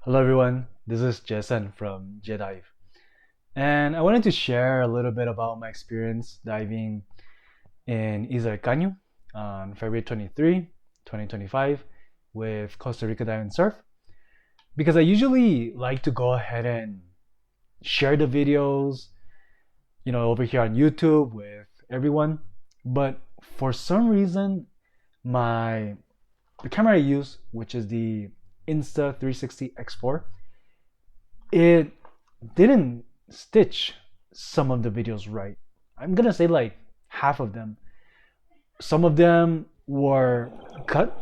Hello everyone, this is Jason from JieDive, and I wanted to share a little bit about my experience diving in Isla del Caño on February 23, 2025 with Costa Rica Dive and Surf because I usually like to go ahead and share the videos, over here on YouTube with everyone, but for some reason my the camera I use, which is the Insta360 X4, it didn't stitch some of the videos right. I'm gonna say like half of them. Some of them were cut,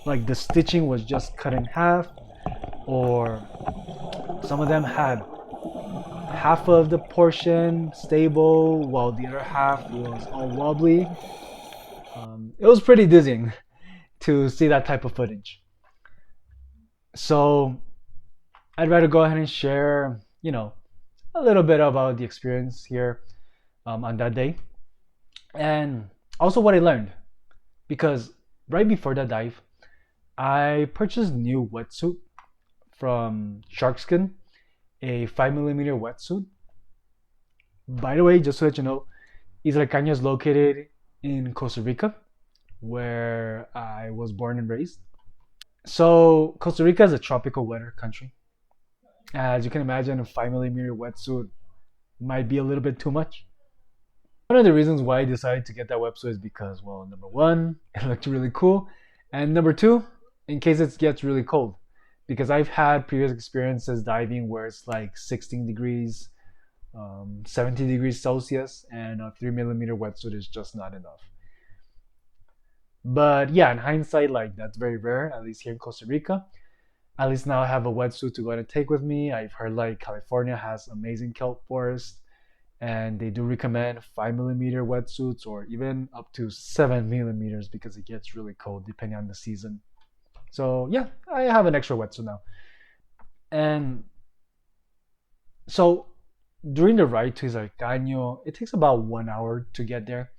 like the stitching was just cut in half, or some of them had half of the portion stable while the other half was all wobbly. It was pretty dizzying to see that type of footage. So I'd rather go ahead and share, a little bit about the experience here on that day. And also what I learned, because right before that dive, I purchased a new wetsuit from Sharkskin, a 5 millimeter wetsuit. By the way, just so that you know, Isla Caña is located in Costa Rica, where I was born and raised. So Costa Rica is a tropical weather country. As you can imagine, a 5 millimeter wetsuit might be a little bit too much. One of the reasons why I decided to get that wetsuit is because, well, number one, it looked really cool, and number two, in case it gets really cold, because I've had previous experiences diving where it's like 16 degrees, 70 degrees Celsius, and a 3 millimeter wetsuit is just not enough. But yeah, in hindsight, like that's very rare, at least here in Costa Rica. At least now I have a wetsuit to go and take with me. I've heard like California has amazing kelp forests, and they do recommend 5 millimeter wetsuits or even up to 7 millimeters because it gets really cold depending on the season. So yeah, I have an extra wetsuit now. And so during the ride to Zarcaño, it takes about 1 hour to get there.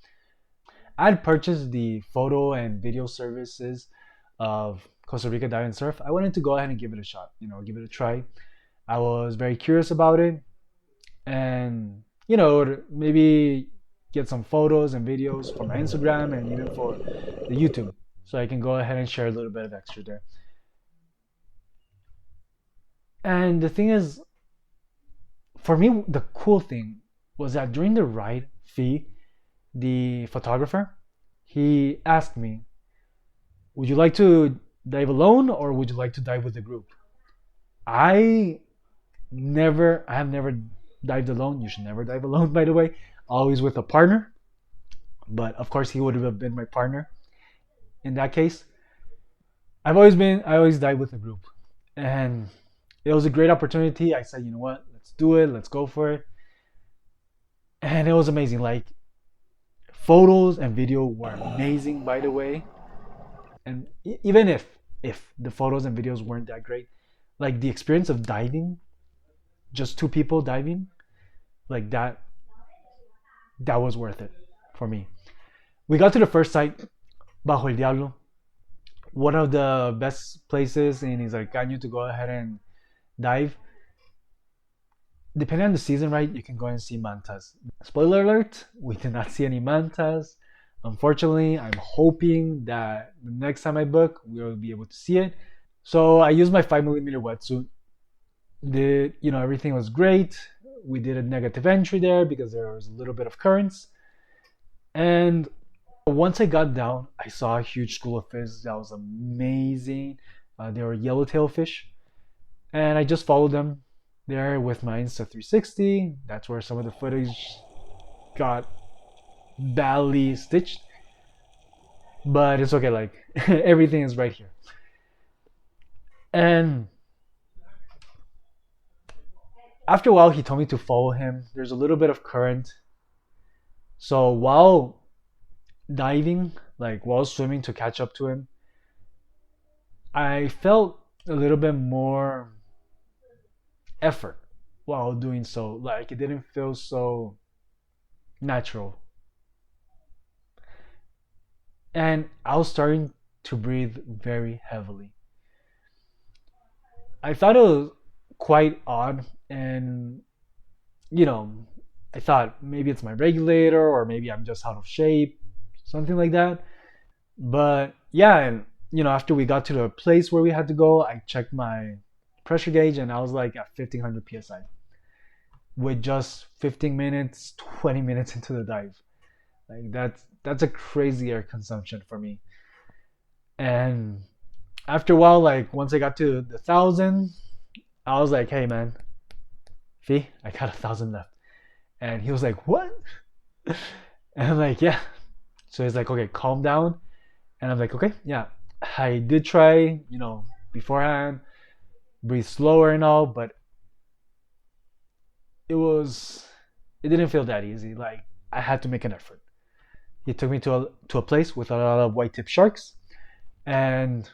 I had purchased the photo and video services of Costa Rica Dive and Surf. I wanted to go ahead and give it a shot, give it a try. I was very curious about it, and maybe get some photos and videos for my Instagram and even for the YouTube, so I can go ahead and share a little bit of extra there. And the thing is, for me, the cool thing was that during the ride, Fee, the photographer, he asked me, "Would you like to dive alone or would you like to dive with a group?" I I have never dived alone. You should never dive alone, by the way. Always with a partner. But of course, he would have been my partner in that case. I always dive with a group. And it was a great opportunity. I said, you know what, let's do it, let's go for it. And it was amazing. Like, photos and video were amazing, by the way. And even if the photos and videos weren't that great, like the experience of diving, just two people diving, like that was worth it for me. We got to the first site, Bajo el Diablo, one of the best places in Izarcaño to go ahead and dive. Depending on the season, right, you can go and see mantas. Spoiler alert, we did not see any mantas. Unfortunately, I'm hoping that the next time I book, we'll be able to see it. So I used my 5 millimeter wetsuit. Everything was great. We did a negative entry there because there was a little bit of currents. And once I got down, I saw a huge school of fish that was amazing. They were yellowtail fish, and I just followed them there with my Insta360. That's where some of the footage got badly stitched, but it's okay. Like everything is right here. And after a while, he told me to follow him. There's a little bit of current, so while diving, like while swimming to catch up to him, I felt a little bit more effort while doing so. Like it didn't feel so natural. And I was starting to breathe very heavily. I thought it was quite odd, and you know, I thought maybe it's my regulator or maybe I'm just out of shape, something like that. But yeah, and after we got to the place where we had to go, I checked my pressure gauge and I was like at 1500 psi with just 15 minutes, 20 minutes into the dive. Like that's a crazy air consumption for me. And after a while, like once I got to the 1,000, I was like, "Hey man, Fee, I got 1,000 left." And he was like, "What?" And I'm like, "Yeah." So he's like, "Okay, calm down." And I'm like, "Okay, yeah." I did try, beforehand, breathe slower and all, but it was it didn't feel that easy. Like I had to make an effort. He took me to a place with a lot of white tip sharks, and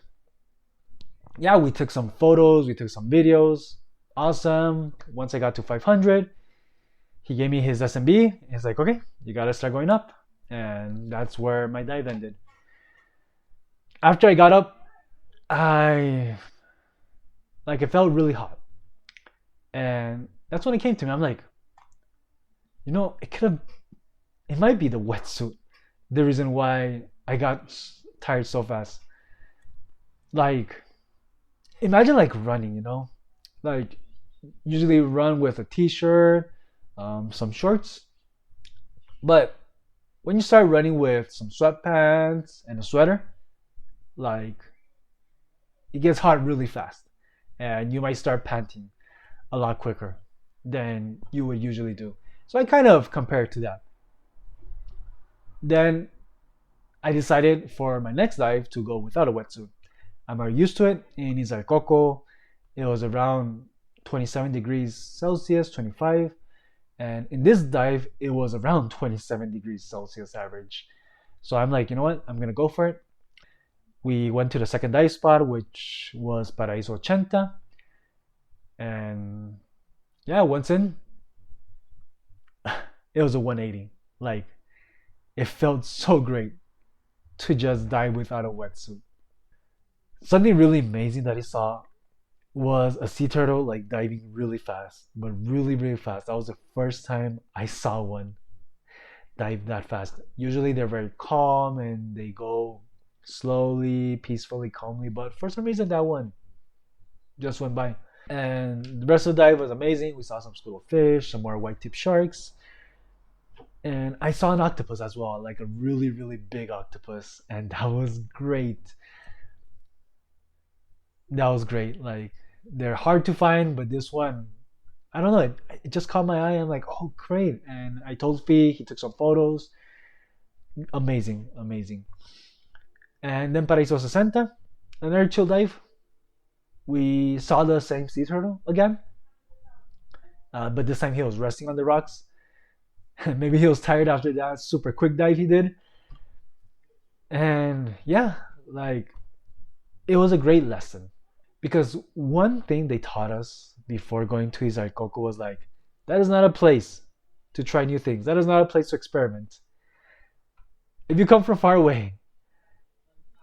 yeah, we took some photos, we took some videos. Awesome. Once I got to 500, he gave me his SMB. He's like, "Okay, you gotta start going up," and that's where my dive ended. After I got up, I it felt really hot, and that's when it came to me. I'm like, it might be the wetsuit, the reason why I got tired so fast. Like, imagine like running, like usually run with a t-shirt, some shorts, but when you start running with some sweatpants and a sweater, like it gets hot really fast, and you might start panting a lot quicker than you would usually do. So I kind of compared to that. Then I decided for my next dive to go without a wetsuit. I'm already used to it. In Izarcoco, it was around 27 degrees Celsius, 25. And in this dive, it was around 27 degrees Celsius average. So I'm like, you know what? I'm going to go for it. We went to the second dive spot, which was Paraíso 80. And yeah, once in, it was a 180. Like, it felt so great to just dive without a wetsuit. Something really amazing that I saw was a sea turtle like diving really fast, but really, really fast. That was the first time I saw one dive that fast. Usually they're very calm and they go slowly, peacefully, calmly, but for some reason that one just went by. And the rest of the dive was amazing. We saw some school of fish, some more white tip sharks, and I saw an octopus as well, like a really, really big octopus, and that was great. That was great. Like they're hard to find, but this one, I don't know, it just caught my eye. I'm like, oh, great. And I told Fee, he took some photos. Amazing, amazing. And then Paraiso 60, another chill dive. We saw the same sea turtle again, but this time he was resting on the rocks. Maybe he was tired after that super quick dive he did. And yeah, like it was a great lesson. Because one thing they taught us before going to Izarcoco was like, that is not a place to try new things. That is not a place to experiment. If you come from far away,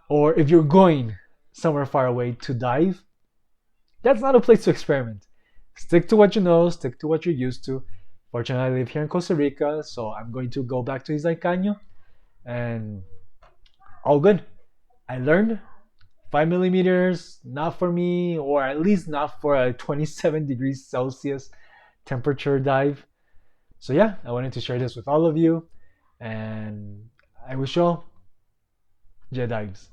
or if you're going somewhere far away to dive, that's not a place to experiment. Stick to what you know, stick to what you're used to. Fortunately, I live here in Costa Rica, so I'm going to go back to Izarcaño, and all good. I learned 5 millimeters, not for me, or at least not for a 27 degrees Celsius temperature dive. So yeah, I wanted to share this with all of you, and I wish you all JieDives.